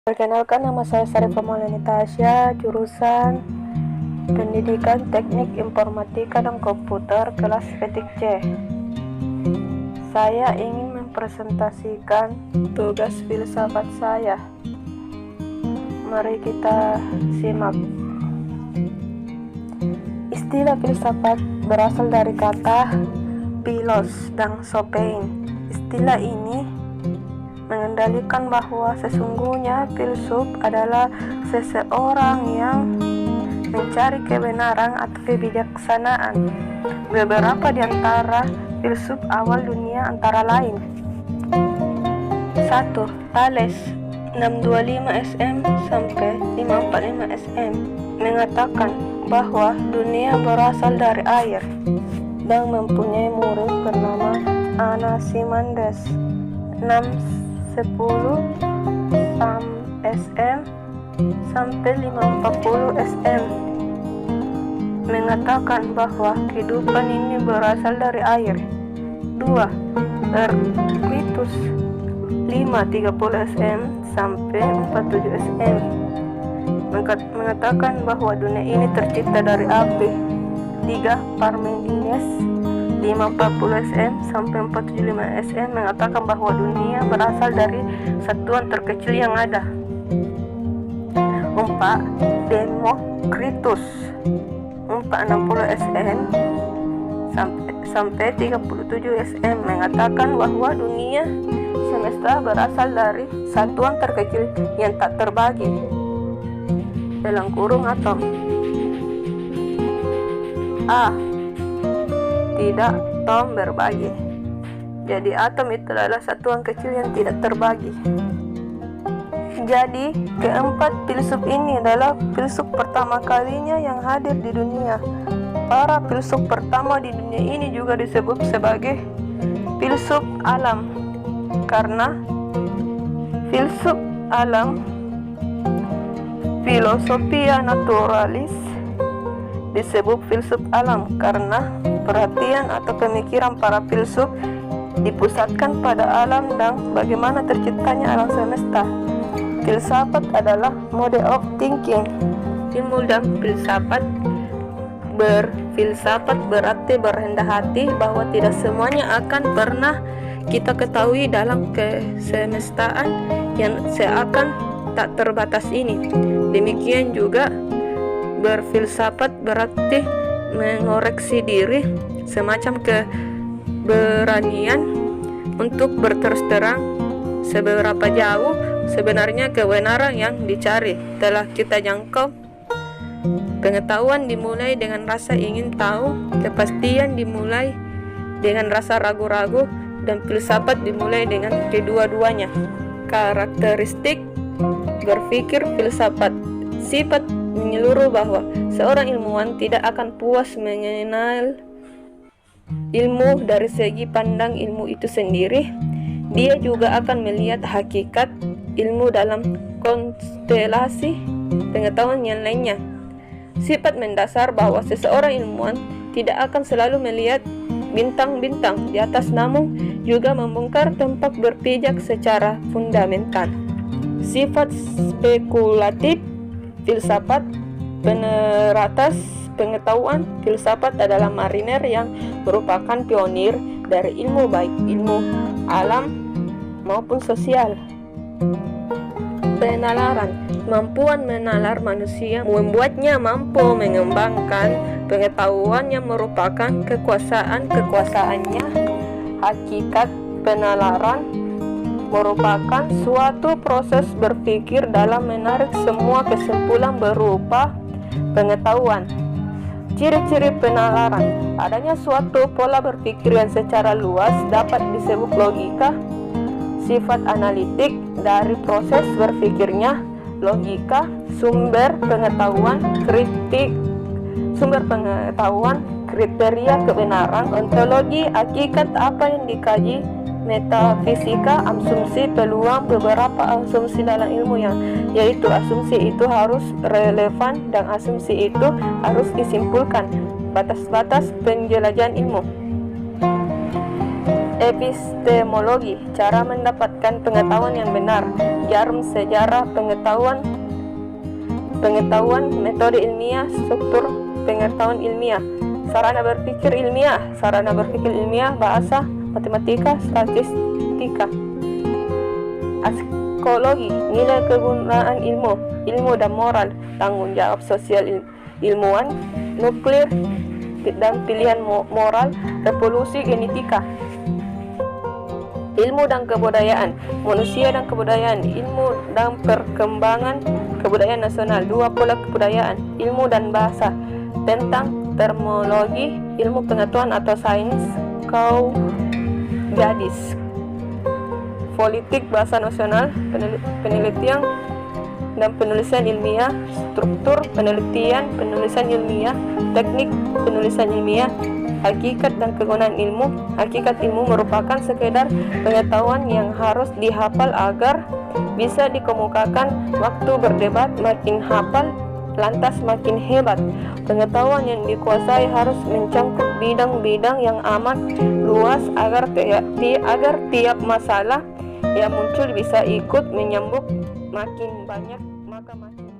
Perkenalkan, nama saya Sarifah Maulani Tasya, jurusan Pendidikan Teknik Informatika dan Komputer, kelas petik C. Saya ingin mempresentasikan tugas filsafat saya. Mari kita simak. Istilah filsafat berasal dari kata philos dan sopein. Istilah ini mengendalikan bahwa sesungguhnya filsuf adalah seseorang yang mencari kebenaran atau kebijaksanaan. Beberapa di antara filsuf awal dunia antara lain: 1. Thales 625 SM sampai 545 SM mengatakan bahwa dunia berasal dari air dan mempunyai murid bernama Anaximenes 610 SM sampai 540 SM mengatakan bahwa kehidupan ini berasal dari air. 2. Heraclitus 530 SM sampai 47 SM mengatakan bahwa dunia ini tercipta dari api. 3. Parmenides 540 SM sampai 475 SM mengatakan bahwa dunia berasal dari satuan terkecil yang ada. 4. Demokritus 460 SM sampai 37 SM mengatakan bahwa dunia semesta berasal dari satuan terkecil yang tak terbagi dalam kurung atom. A. Tidak atom berbagi. Jadi atom itu adalah satuan kecil yang tidak terbagi. Jadi keempat filsuf ini adalah filsuf pertama kalinya yang hadir di dunia. Para filsuf pertama di dunia ini juga disebut sebagai filsuf alam, karena filsuf alam, filosofia naturalis, disebut filsuf alam karena perhatian atau pemikiran para filsuf dipusatkan pada alam dan bagaimana terciptanya alam semesta. Filsafat adalah mode of thinking. Ilmu dan filsafat. Berfilsafat berarti berendah hati bahwa tidak semuanya akan pernah kita ketahui dalam kesemestaan yang seakan tak terbatas ini. Demikian juga berfilsafat berarti mengoreksi diri, semacam keberanian untuk berterus terang seberapa jauh sebenarnya kebenaran yang dicari telah kita jangkau. Pengetahuan dimulai dengan rasa ingin tahu, kepastian dimulai dengan rasa ragu-ragu, dan filsafat dimulai dengan kedua-duanya. Karakteristik berpikir filsafat. Sifat menyeluruh bahwa seorang ilmuwan tidak akan puas mengenal ilmu dari segi pandang ilmu itu sendiri. Dia juga akan melihat hakikat ilmu dalam konstelasi pengetahuan yang lainnya. Sifat mendasar bahwa seseorang ilmuwan tidak akan selalu melihat bintang-bintang di atas, namun juga membongkar tempat berpijak secara fundamental. Sifat spekulatif filsafat. Peneratas pengetahuan filsafat adalah mariner yang merupakan pionir dari ilmu, baik ilmu alam maupun sosial. Penalaran. Kemampuan menalar manusia membuatnya mampu mengembangkan pengetahuan yang merupakan kekuasaannya. Hakikat penalaran merupakan suatu proses berpikir dalam menarik semua kesimpulan berupa pengetahuan. Ciri-ciri penalaran: adanya suatu pola berpikir yang secara luas dapat disebut logika. Sifat analitik dari proses berpikirnya. Logika. Sumber pengetahuan, kriteria kebenaran. Ontologi, hakikat apa yang dikaji. Metafisika, asumsi, peluang. Beberapa asumsi dalam ilmu yaitu asumsi itu harus relevan dan asumsi itu harus disimpulkan. Batas-batas penjelajahan ilmu. Epistemologi, cara mendapatkan pengetahuan yang benar. Jarum sejarah pengetahuan, metode ilmiah, struktur pengetahuan ilmiah. Sarana berpikir ilmiah, bahasa, matematika, statistika. Psikologi, nilai kegunaan ilmu dan moral, tanggung jawab sosial ilmuwan, nuklir dan pilihan moral, revolusi genetika. Ilmu dan kebudayaan, manusia dan kebudayaan, ilmu dan perkembangan kebudayaan nasional, dua pola kebudayaan, ilmu dan bahasa, tentang terminologi, ilmu pengetahuan atau sains, gadis, politik bahasa nasional, penelitian dan penulisan ilmiah, struktur penelitian, penulisan ilmiah, teknik penulisan ilmiah, hakikat dan kegunaan ilmu. Hakikat ilmu merupakan sekedar pengetahuan yang harus dihafal agar bisa dikemukakan. Waktu berdebat, makin hafal lantas makin hebat. Pengetahuan yang dikuasai harus mencakup bidang-bidang yang amat luas agar tiap masalah yang muncul bisa ikut menyambut. Makin banyak maka makin